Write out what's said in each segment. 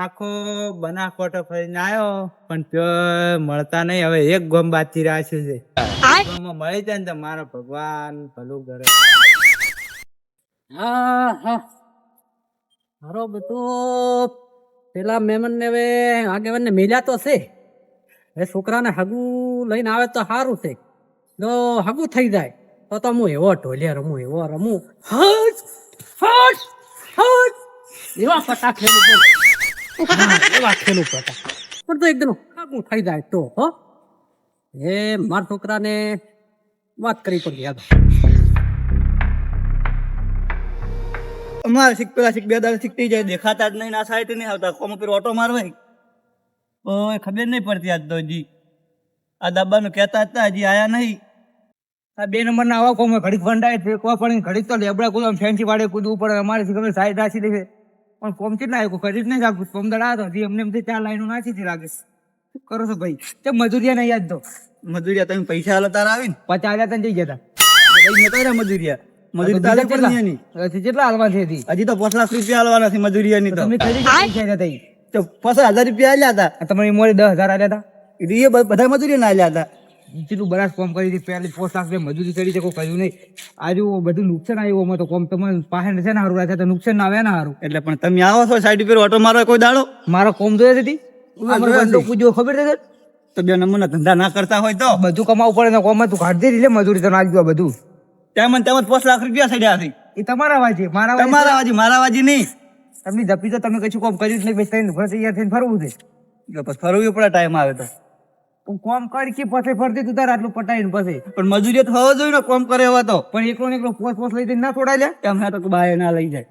આખો બનાસકોટો ફરીને આવ્યો પણ મળતા નહીં. હવે એક ગોમ બાકી રાખ્યું છે. ગામમાં મળી જાય ને તો મારો ભગવાન ભલું કરે. હા હા મારો બધું પેલા મહેમાન ને હવે આગેવાન ને મેલ્યા તો છે. હવે છોકરાને હગું લઈને આવે તો સારું છે. જો હગું થઈ જાય તો હું એવો ઢોલિયા રમું હટ હટ હટ એવા પટા ખેલું એવા ખેલું પટા પણ તો એકદમ હગું થઈ જાય તો હો એ મારા છોકરાને વાત કરી પડી યાદ અમારે શીખ પેલા શીખ બે દાડા શીખતી જાય દેખાતા જ નહીં ના સાઈડ નહીં આવતા કોમ પર ઓટો મારવાય ઓય ખબર નહીં પડતી આજ તો હજી આ દબાનું કહેતા હતા હજી આયા નહીં. આ 2 નંબરના આવા કોમ ઘડીક ફંડાય ફેંકવા પડે ઘડીક તો લેબડા કૂદવા ફેન્સી વાડે કૂદવું પડે. અમારે શીખર સાઈડ રાખી દે પણ કોમ કેટલા આવ્યું કરી જ નહીં રાખું. કોમ દડા હતો એમને એમ 4 લાઈનો નાખી હતી લાગે. શું કરો છો ભાઈ? તે મજૂરિયા નહીં યાદ તો મજૂરિયા તમે પૈસા હાલો તારા આવીને 50,000 તને જઈ જતા ભાઈ નતો મજૂરિયા મજૂરી તારે પણ નહીં એની. કેટલા હાલવા છે હજી તો 5 લાખ રૂપિયા હાલવાના છે મજૂરિયાની તો તમે ખરી પૈસા જતા તો 50,000 રૂપિયા આલ્યા હતા. તમારી મોરે 10,000 આલ્યા હતા. એ બધા મજૂરી ના આલ્યા હતા. જેટલું બરાબર કોમ કરી હતી પહેલી 5 લાખ રૂપિયા મજૂરી કરી છે કોઈ કર્યું નહીં. આજુ બધું નુકસાન આવ્યું અમે તો કોમ તમારે પાસે છે ને સારું રાખે તો નુકસાન ના આવે ને સારું. એટલે પણ તમે આવો છો સાઈડ પર ઓટો મારવા કોઈ દાડો મારો કોમ જોયે હતી પૂછ્યો ખબર છે તો 2 નંબરના ધંધા ના કરતા હોય તો બધું કમાવું પડે ને કોમ તું કાઢ દે મજૂરી તો નાખજો બધું તેમ 5 લાખ રૂપિયા સડ્યા છે. એ તમારા વાજી મારા તમારા વાજી મારા વાજી નહીં. તમે જપી તો તમે કશું કોમ કર્યું જ નહીં. બેસતા તૈયાર થઈને ફરવું છે બસ ફરવું પડે ટાઈમ આવે તો કોમ કરી કે પછી ફરતી તું તાર આટલું પટાઈને પછી પણ મજૂરી તો થવો જોઈએ ને કોમ કરે એવા તો. પણ એકલો ને એકલો પોસ લઈ જઈને ના છોડાય લે કેમ હે તો બાય ના લઈ જાય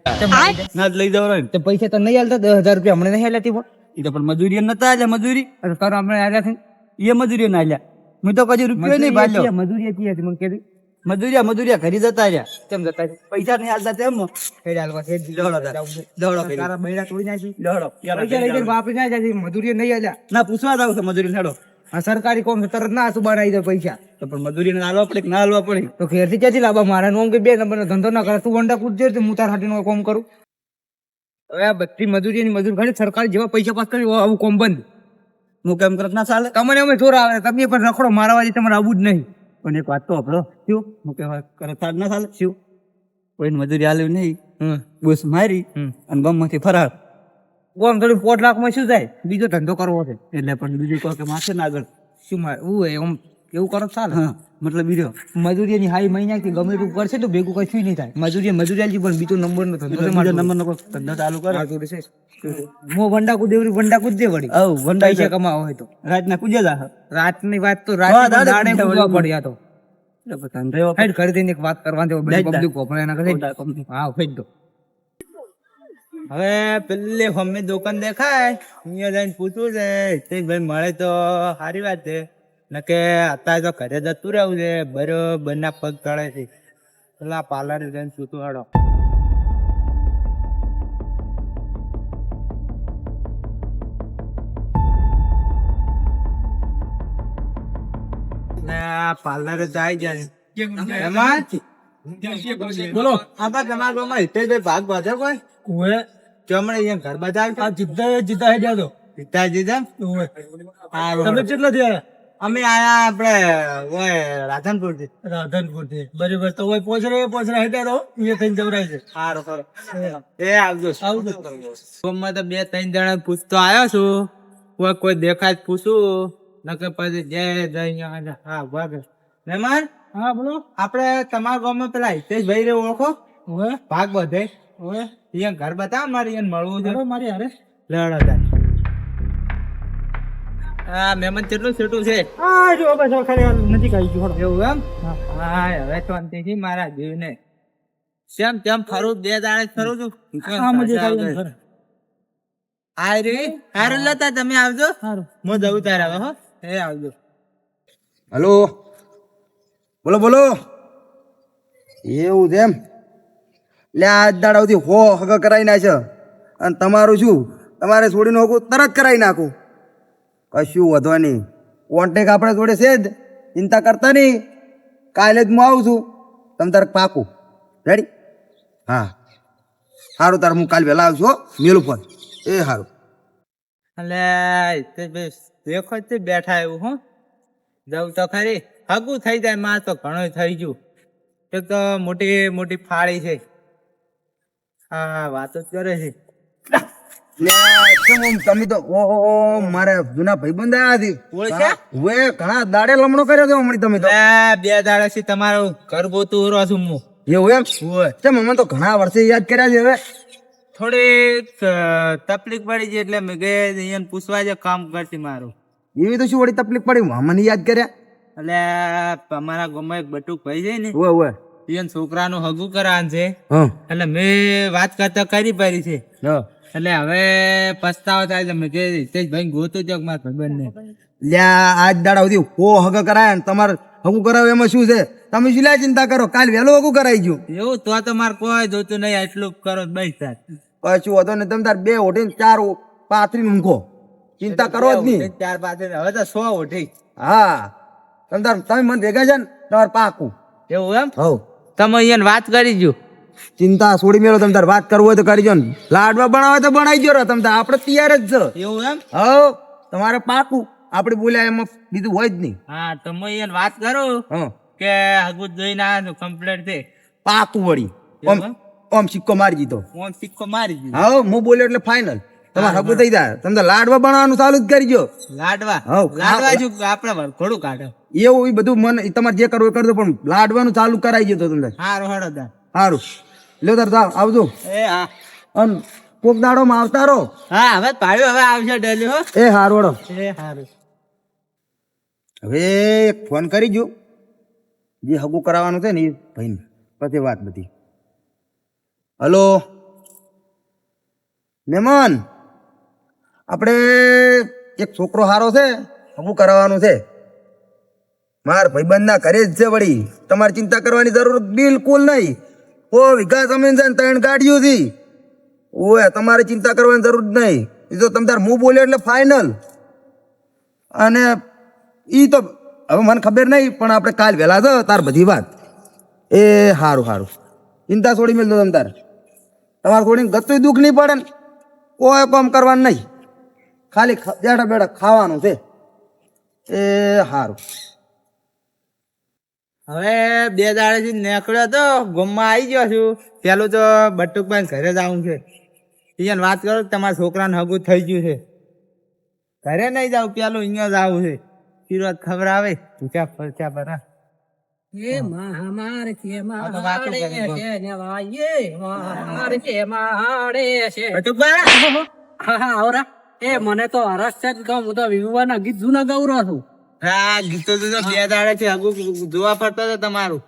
ના જ લઈ જવાય ને. તો પૈસા તો નહીં હાલતા 10,000 રૂપિયા હમણાં નહીં હાલ્યા પણ એ તો પણ મજૂરી નતા આલ્યા મજૂરી તારો હમણાં હાલ્યા છે એ મજૂરી ના આલ્યા. મેં તો કદી રૂપિયો નહીં ભાલ્યો. મજૂરી હતી મને કીધી મજૂરિયા ઘરી જતા રહ્યા કેમ જતા છે પૈસા નહીં હાલતા તેમ ફેર હાલવા છે દોડો તારા બૈરા તોડી નાખી દોડો પૈસા લઈ જઈને વાપરી ના જાય મજૂરી નહીં હાલ્યા ના પૂછવા જાવ છે મજૂરી હેડો. આ સરકારી કોમ છે તરત ના સુબાર આવી જાય પૈસા તો પણ મજૂરી હાલવા પડે કે ના હાલવા પડે તો ઘેરથી ક્યાંથી લાવવા મારા નોમ કે 2 નંબરનો ધંધો ના કરે તું વંડા કૂદજે હું તાર હાટીનો કોમ કરું. હવે આ બધી મજૂરીની મજૂર ઘણી સરકાર જેવા પૈસા પાસ કરી આવું કોમ બંધ હું કેમ કરત ના ચાલે. તમને અમે ચોર આવે તમે પણ રખડો મારા વાજી તમારે આવું જ નહીં. પણ એક વાત તો આપણો શું હું કહેવાય કરતા જ ના ચાલે શું કોઈને મજૂરી હાલ્યું નહીં બસ મારી અને ગમમાંથી ફરાર કોમ થોડી 4 લાખમાં શું જાય બીજો ધંધો કરવો છે એટલે પણ બીજું કહો કે માથે ના આગળ શું મારે એવું એવું કરો ચાલે. હા મતલબ બીજો મજૂરીની હાઈ મહિના કે ગમે એટલું કરશે તો ભેગું કશું નહીં થાય. મજૂરી પણ બીજો નંબરનો ધંધો નંબરનો ધંધો ચાલુ કરે હું વંડા કુદેવરી વંડા કૂદજે વળી વંડા પૈસા કમાવા હોય તો રાતના કુજે જા રાતની વાત તો રાતે કૂદવા પડ્યા તો ધંધો ઘરે જઈને એક વાત કરવાની પબ્લિક કોપરા એના કરે હા ફેંક દો. હવે પેલી મમ્મી દુકાન દેખાય અહીંયા જઈને પૂછવું છે ભાઈ મળે તો સારી વાત છે ને કે અત્યારે તો ઘરે જતું રહેવું છે બરોબર ના પગ તળે છે પેલા પાર્લર જઈને પૂછવું હાડો. પાર્લર જાય જાય એમાં બોલો આપા તમારા હિતેશભાઈ ભાગ બાંધે કોઈ ઓએ ચમડે અહીંયા ઘર બધા જીતા હે જાતો જીતા તમે કેટલા થયા અમે આયા આપણે ઓય રાધનપુર થી બરાબર તો ઓય પોચરે હેડે રહો એ થઈને જવરાય છે સારો સારો એ આવજો ફોનમાં તો 2-3 જણા પૂછતો આવ્યો છું કોઈ દેખાય પૂછું નકર પછી જય હા ભાગ મહેમાન હા બોલો આપણે તમારા ગામમાં પેલા હિતેશભાઈ રે ઓળખો ભાગ બધે અહીંયા ઘર બતાવ મારે અહીંયા મળવું છે મારી હારે લડા હા મહેમાન કેટલું છેટું છે હા જો બસ ખાલી નજીક આવી ગયું એવું એમ હા હવે તો અંતેથી મારા જીવને કેમ તેમ ફરું 2 દાડે ફરું છું હા મજે આ રે હારું લતા તમે આવજો હારું હું જઉં તારે હવે હો એ આવજો. હલો બોલો બોલો એવું છે એમ લે આ દાડાથી હગ કરાવી નાખે અને તમારું શું તમારે છોડીને હોકું તરત કરાવી નાખું કશું વધવા નહીં કોન્ટેક આપણે જોડે છે જ ચિંતા કરતા નહીં કાલે જ હું આવું છું તમે તારે પાકું રેડી હા સારું તારે હું કાલે વહેલા આવું છું હો મેલું ફોન એ સારું એટલે દેખો જ બેઠા એવું હો જવું તો ખરી હગું થઈ જાય માં તો ઘણું થઈ ગયું એક તો મોટી મોટી ફાળી છે હા વાતો જ કરે છે લે, કેમ આમ તમે તો ઓહો મારા જૂના ભાઈબંધ આયા હતી. ઓળખ્યા? હવે ઘણા દાડે લમણો કર્યો તો હમણાં તમે તો બે દાડાથી તમારું ઘર ગોતું રહો છું હું એવું એમ કેમ અમે તો ઘણા વર્ષે યાદ કર્યા છે હવે થોડી તકલીફ પડી છે એટલે મેં ગયા અહીંયા પૂછવા જે કામ કરતી મારું એવી તો શું વળી તકલીફ પડી મને યાદ કર્યા એટલે અમારા ગામમાં એક બટુક ભાઈ છે ને ઓવે ઓવે એને છોકરાનું હગું કરવાનું છે હા એટલે મેં વાત કરતા કરી પડી છે હા એટલે હવે પસ્તાવો થાય છે મેં કે ભાઈ ગોતું ચોક મારા ભાઈબંધને લ્યા આજ દાડા સુધી હો હગ કરાય ને તમારે હગું કરાવે એમાં શું છે તમે શું લ્યા ચિંતા કરો કાલ વહેલું હગું કરાઈ ગયું એવું તો મારે કોઈ જોતું નહીં આટલું કરો બસ થાય કશું હતો ને તમે તાર બે ઓઢીને ચાર પાથરી મૂકો ચિંતા કરો જ નહીં ચાર પાંચ હવે તો 100 ઉઠી હા તમે મને ભેગા છે ને તમારે પાકું એવું એમ હવ તમે અહીંયા વાત કરી જો ચિંતા છોડી મેલો તમે તાર વાત કરવું હોય તો કરજો ને લાડવા બનાવે તો બનાવી જો તમે તાર આપણે તૈયાર જ છે એવું એમ હવ તમારે પાકું આપણે બોલ્યા એમાં બીજું હોય જ નહીં હા તમે અહીંયા વાત કરો હા કે હગું જોઈને આવ્યો કમ્પ્લેટ છે પાકું વળી એવું એમ? ઓમ સિક્કો મારી દીધો ફોન સિક્કો મારી દીધો હા હું બોલ્યો એટલે ફાઇનલ તમારે હગું થઈ જાય તમે તો લાડવા બનાવવાનું ચાલુ જ કરજો લાડવા હવ. લાડવા જો આપણે ઘોડું કાઢો એવું એ બધું મને તમારે જે કરવું એ કરજો પણ લાડવાનું ચાલુ કરાવી ગયો તમને હારું હળો દા સારું લ્યો તાર જાઓ, આવજો એ હા અને કોક દાડોમાં આવતા રહો હા હવે પાડ્યો હવે આવશે ડેલી હો એ હારું વડો એ હારું હવે એક ફોન કરી જો જે હગું કરાવવાનું છે ને એ ભાઈને પછી વાત બધી હલો મહેમાન આપણે એક છોકરો હારો છે હગું કરાવવાનું છે માર ભાઈબંધના ઘરે જ છે વળી તમારે ચિંતા કરવાની જરૂર બિલકુલ નહીં ઓ વિકાસ જમીન છે ને 3 ગાડીઓ થી ઓય તમારે ચિંતા કરવાની જરૂર જ નહીં એ તો તમે તાર હું બોલ્યો એટલે ફાઇનલ અને ઈ તો હવે મને ખબર નહીં પણ આપણે કાલ વહેલા છો તાર બધી વાત એ સારું સારું ચિંતા છોડી મેળજો તમે તાર તમારે થોડી ગતું દુઃખ નહીં પડે ને કોઈ કામ કરવાનું નહીં ખાલી બેઠા બેઠા ખાવાનું છે એ સારું હવે 2 દાડેથી નીકળ્યો તો ગામમાં આવી ગયો છું પેલું તો બટુકભાઈ ઘરે જ આવું છે અહીંયા વાત કરો કે તમારા છોકરાને હગું થઈ ગયું છે ઘરે નહીં જાવ પેલું અહીંયા જ આવું છે શીરત ખબર આવે પૂછ્યા ફરચ્યા બરા એ મહામાર કે આ તો વાતો માડે કરી બસ. છે ને વાયે મહામાર કે માડે છે બટુકભાઈ હા હા આવરા એ મને તો હરસ છે જ કહું હું તો વિવાના ગીત જૂના ગૌરવ છું હા ગીતો તો 2 દાડેથી હગું જોવા પડતો હતો તમારું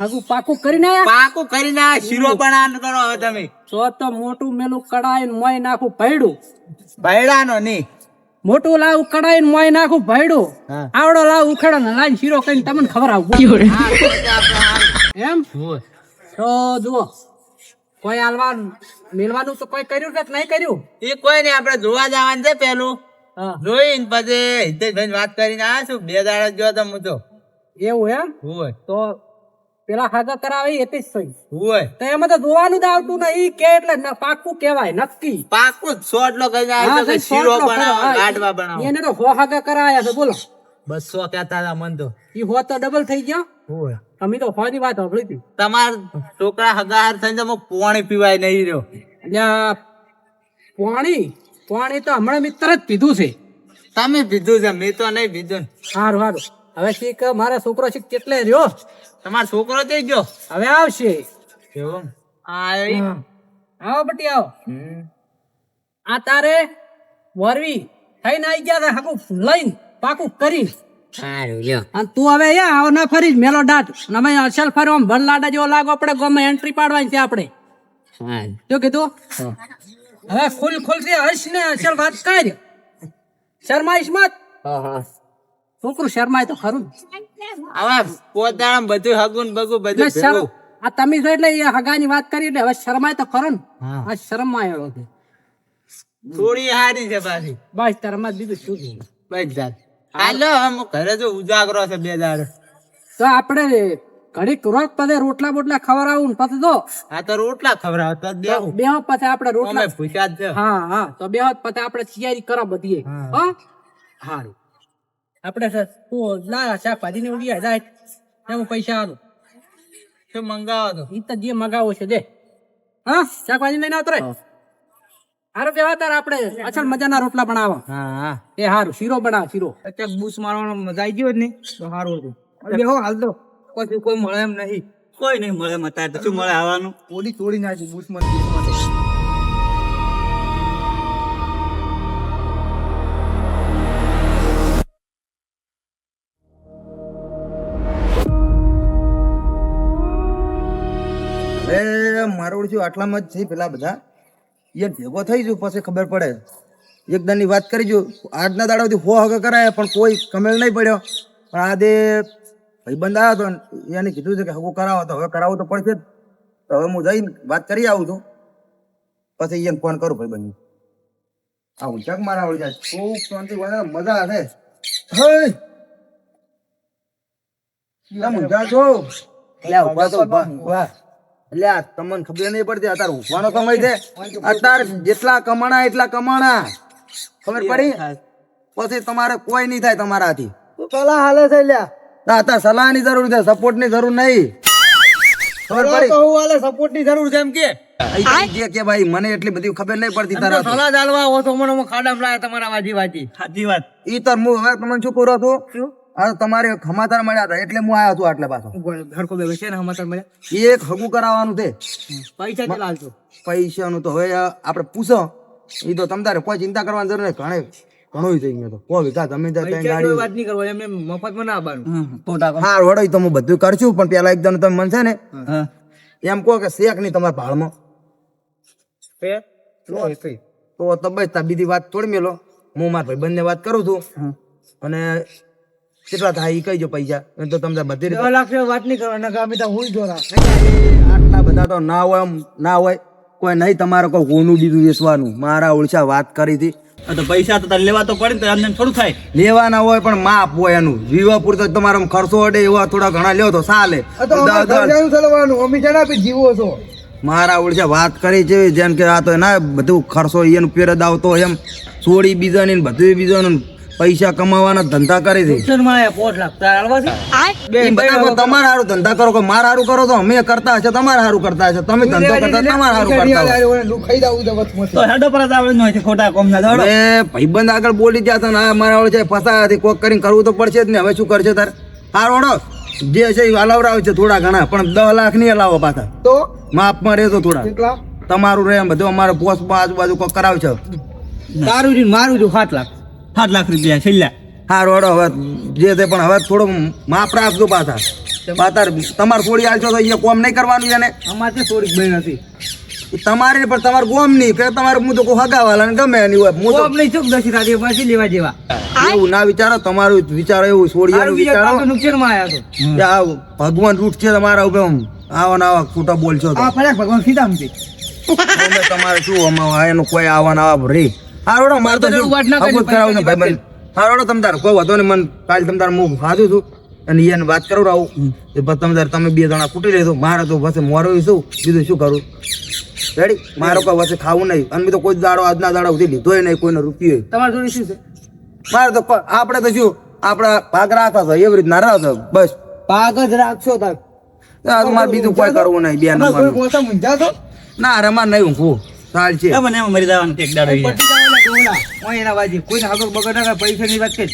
હગું પાકું કરીને આયા પાકું કરીને આ શીરો પણ કરો હવે તમે તો તો મોટું મેલું કડાઈ મોય નાખું ભયડું ભયડાનો નહીં મોટું લાવ કડાઈ મોય નાખું ભયડું હા. આવડો લાવ ઉખેડો ને લાઈન શીરો કરીને તમને ખબર આવું એમ તો જુઓ કોઈ હાલવા મેળવાનું તો કોઈ કર્યું કે નહીં કર્યું એ કોઈ નહીં આપણે જોવા જવાનું છે પેલું હા જોઈને પછી હિતેશભાઈ વાત કરીને આવ્યા છું 2 દાડા ગયો તો હું તો એવું એમ હોય તો પેલા ખાગા કરાવે એટલે જ થઈ હોય તો એમાં તો જોવાનું જ આવતું નહીં કે એટલે પાકું કેવાય નક્કી પાકું સોટલો કહીને હા, આવ્યો કે ભાઈ, શીરો સોટલો બનાવો ખરો. લાડવા બનાવો એને તો હો હાગા કરાયા છે બોલો 200 કહેતા હતા મન તો ઈ હો તો ડબલ થઈ ગયો હોય અમે તો હોની વાત સાંભળી હતી તમાર છોકરા હગાર થઈને તો પાણી પીવાય નહીં રહ્યો એટલે પાણી તો હમણાં મેં તરત પીધું છે તમે પીધું છે મેં તો નહીં પીધું સારું સારું હવે શીખ મારા છોકરો શીખ કેટલે રહ્યો તમારો છોકરો થઈ ગયો હવે આવશે એવું આ આવો બટી આવો આ તારે વરવી થઈને આવી ગયા તા હાકું લઈને પાકું કરી અને તું હવે આવો ના ફરી મેલો દાટ અમે અસલ ફરો આમ ભર લાડા જેવો લાગો આપણે ગમે એન્ટ્રી પાડવાની છે આપણે શું કીધું હવે ખુલ થી હર્ષ ને અસલ વાત કર શર્માઈશ મત છોકરું શર્માય તો ખરું હવે પોતાના બધું હગુન બગું બધું એટલે શરમ ભેગું. આ તમે જો એટલે એ હગાની વાત કરી એટલે હવે શરમાય તો ખરો ને હા. આ શરમાયેલો છે થોડી હારી છે પાછી બસ તારમાં બીજું શું જોઈએ? બસ જાત હાલો હવે હું ઘરે જો ઉજાગરો છે 2 દાડે તો આપણે ઘડીક રોજ પછી રોટલા બોટલા ખવડાવું ને પછી તો આ તો રોટલા ખવડાવતા જ દેવું બે પછી આપણે રોટલા અમે ભૂસ્યા જ છે. હા તો બે પછી આપણે તૈયારી કરો બધી હા સારું આપણે ના શાકભાજી ને ઉડી જાય એમાં પૈસા આલો શું મંગાવો તો ઈ તો જે મગાવો છે દે હા શાકભાજી લઈને આવતો રે હારું કેવા તાર આપણે અસલ મજાના રોટલા બનાવો હા એ હારું શીરો બનાવ શીરો અત્યારે બૂસ મારવાનો મજા આવી ગયો જ નહીં તો સારું હતું બેહો હાલ તો કોઈ મળે એમ નહીં કોઈ નહીં મળે મતાર તો શું મળે આવવાનું ઓડી તોડી નાખી બૂસ માં હવે મારો ઓળખ્યું આટલામાં જ છે પેલા બધા એ ભેગો થઈ જુ પછી ખબર પડે એકદમની વાત કરી જો આજના દાડાથી હો હગ કરાય પણ કોઈ કમેલ નહીં પડ્યો પણ આ દે ભાઈબંધ આવ્યો હતો એને કીધું છે કે હગો કરાવો તો હવે કરાવવું તો પડશે જ તો હવે હું જઈને વાત કરી આવું છું પછી એને ફોન કરું ભાઈબંધ આવું જગ મારા આવડી જાય ખૂબ શાંતિ મજા આવે હે મજા છો એટલે ઉભા તો ઉભા એટલે આ તમને ખબર નહીં પડતી અત્યારે ઉભવાનો સમય છે અત્યારે જેટલા કમાણા એટલા કમાણા ખબર પડી પછી તમારે કોઈ નહીં થાય તમારાથી પેલા હાલે છે લ્યા અત્યારે સલાહ ની જરૂર છે સપોર્ટ ની જરૂર નહીં ખબર પડી કહું હાલે સપોર્ટ ની જરૂર છે એમ કે જે કે ભાઈ મને એટલી બધી ખબર નહીં પડતી તારા સલાહ ચાલવા આવો તો મને ખાડામાં લાયા તમારા વાજી વાજી સાચી વાત ઈ તો હું હવે તમને શું પૂરો છું આ તમારે ખમાતાર મળ્યા હતા એટલે હું આવ્યો છું આટલે પાછો ઘરકો બે છે ને સમાચાર મળ્યા એક હગું કરાવવાનું છે પૈસા કેટલા હાલશો પૈસાનું તો હવે આપણે પૂછો એ તો તમ તારે કોઈ ચિંતા કરવાની જરૂર નહીં ઘણું થઈ ગયું તો કોઈ વિકાસ તમે ગાડી વાત નહીં કરવા એમને મફતમાં ના આવવાનું હા વડો તો હું બધું કરશું પણ પેલા એકદમ તમે મન છે ને એમ કહો કે શેક નહીં તમારા ભાળમાં તો તબે બીજી વાત તોડી મેલો હું મારા ભાઈ બંને વાત કરું છું અને કેટલા થાય એ કહીજો પૈસા તો તમને બધી રીતે 2 લાખ વાત નહીં કરવાના અમે તો હું જોરા આટલા બધા તો ના હોય એમ ના હોય કોઈ નહીં તમારે કોઈ હોનું બીજું વેચવાનું મારા ઓળશા વાત કરી હતી તો પૈસા તો તારે લેવા તો પડે ને તો એમને થોડું થાય લેવાના હોય પણ માપ હોય એનું જીવા પૂરતો તમારો ખર્ચો અડે એવા થોડા ઘણા લ્યો તો ચાલે જીવો છો મારા ઓળશા વાત કરી છે જેમ કે આ તો ના બધું ખર્ચો એનું પેરદ આવતો એમ છોડી બીજાની ને બધું બીજાનું પૈસા કમાવાના ધંધા કરે છે પિક્ચરમાં 5 લાખ તાર હાલવા છે ઈ બધા તમારે હારું ધંધા કરો કે મારા હારું કરો તો અમે કરતા હશે તમારે હારું કરતા હશે તમે ધંધો કરતા તમારે હારું કરતા હોય તો હેડો પર આવડે ન હોય છે ખોટા કોમ ના દોડો એ ભાઈબંધ આગળ બોલી ગયા હતા ને આ મારા ઓળે છે ફસાયાથી કોક કરીને કરવું તો પડશે જ ને હવે શું કરશે તાર હારોડો જે છે એ હલાવડાવે છે થોડા ઘણા પણ 10 લાખ નહીં હલાવો પાછા તો માપમાં રહેજો થોડા તમારું રહે એમ બધું અમારે પોસ્ટમાં આજુબાજુ કોક કરાવશે તારું જ મારું જ 7 લાખ 7 લાખ રૂપિયા છેલ્લા હારોડો હવે જે છે પણ હવે થોડું માપ રાખજો પાછા પાછા તમારે થોડી હાલશો તો અહીંયા કોમ નહીં કરવાનું એને અમારે થોડીક બહેન હતી તમારે પણ તમારે ગોમ નહીં કે તમારે હું તો કોઈ હગાવાલા ને ગમે એની હોય હું તો આપણે ચોક દસી રાતે પાછી લેવા જેવા એવું ના વિચારો તમારું વિચારો એવું છોડિયાનું વિચારો નુકસાનમાં આવ્યા તો કે આ ભગવાન રૂટ છે તમારા ઉપર આવા ને આવા ખોટા બોલશો તો આ ફળક ભગવાન સીધા છે અમે તમારે શું અમાવા એનું કોઈ આવા ના આવા રે હારોડો મારે તો શું વાત ના કરી, હગું જ કરાવું ને ભાઈ બંધ હારોડો તમ તાર કોઈ વાંધો નહીં મને કાલે તમ તાર હું ખાધું છું અને એને વાત કરું આવું એ પછી તમ તાર તમે 2 જણા કૂટી લેજો મારે તો પછી મોરો શું બીજું શું કરું રેડી મારો કોઈ વચ્ચે ખાવું નહીં અને મેં તો કોઈ દાડો આજના દાડો સુધી લીધોય નહીં કોઈનો રૂપિયો તમારે જોડે શું છે મારે તો આપણે તો શું આપડા ભાગ રાખવા તો એવી રીતના રાખો બસ પાક જ રાખશો તાર મારે બીજું કોઈ કરવું નહીં 2 નંબર મોસમ ઊંઝા છો ના રમાર નહીં ઊંઘવું ચાલ છે એમ ને એમ મરી જવાનું એક દાડો ઈ. એના બાજી કોઈ હગર બગર ના પૈસા ની વાત કરી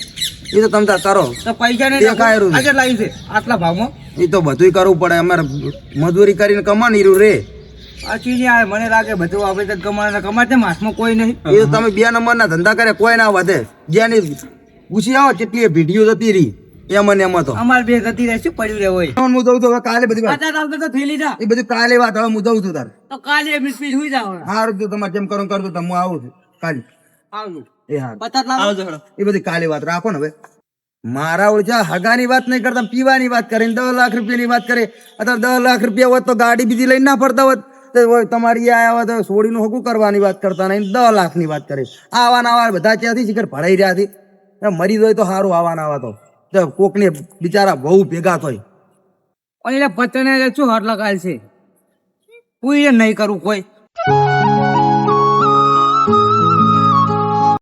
એ તો તમે તાર કરો તો પૈસા ને દેખાય રહ્યું છે. આજે લાવી છે આટલા ભાવમાં એ તો બધું કરવું પડે અમારે મજૂરી કરીને કમાની રહ્યું રે આ ચીજ આવે મને લાગે બધું આપણે તો કમાતે માસમાં કોઈ નહીં એ તો તમે 2 નંબરના ધંધા કરે કોઈ ના વધે જેની પૂછી આવો કેટલી ભીડીઓ જતી રહી એમ ને એમાં તો અમારે બે ગતિ રહેશે પડ્યું રહે હોય હું દઉં છું હવે કાલે બધી વાત પચાસ આવતો તો થેલી જા એ બધી કાલે વાત હવે હું દઉં છું તાર તો કાલે એમની સ્પીડ હુઈ જાવ સારું જો તમારે જેમ કરો કરજો તો હું આવું છું કાલે આવલું એ હા પચાસ લાખ આવજો હેડો. એ બધી કાલે વાત રાખો ને હવે મારા ઓળખા હગાની વાત નહીં કરતા પીવાની વાત કરીને 10 લાખ રૂપિયાની વાત કરે અત્યારે 10 લાખ રૂપિયા હોત તો ગાડી બીજી લઈને ના ફરતા હોત તો તમારી આયા હોત તો સોડીનું હગું કરવાની વાત કરતા નહીં 10 લાખની વાત કરે આવાના આવા બધા ત્યાંથી શિખર ભરાઈ રહ્યા હતી મરી જાય તો સારું આવાના આવા તો કોકને બિચારા બહુ ભેગા થાય એટલે પતને શું હાથ લગાડ છે હું એ નહીં કરું કોઈ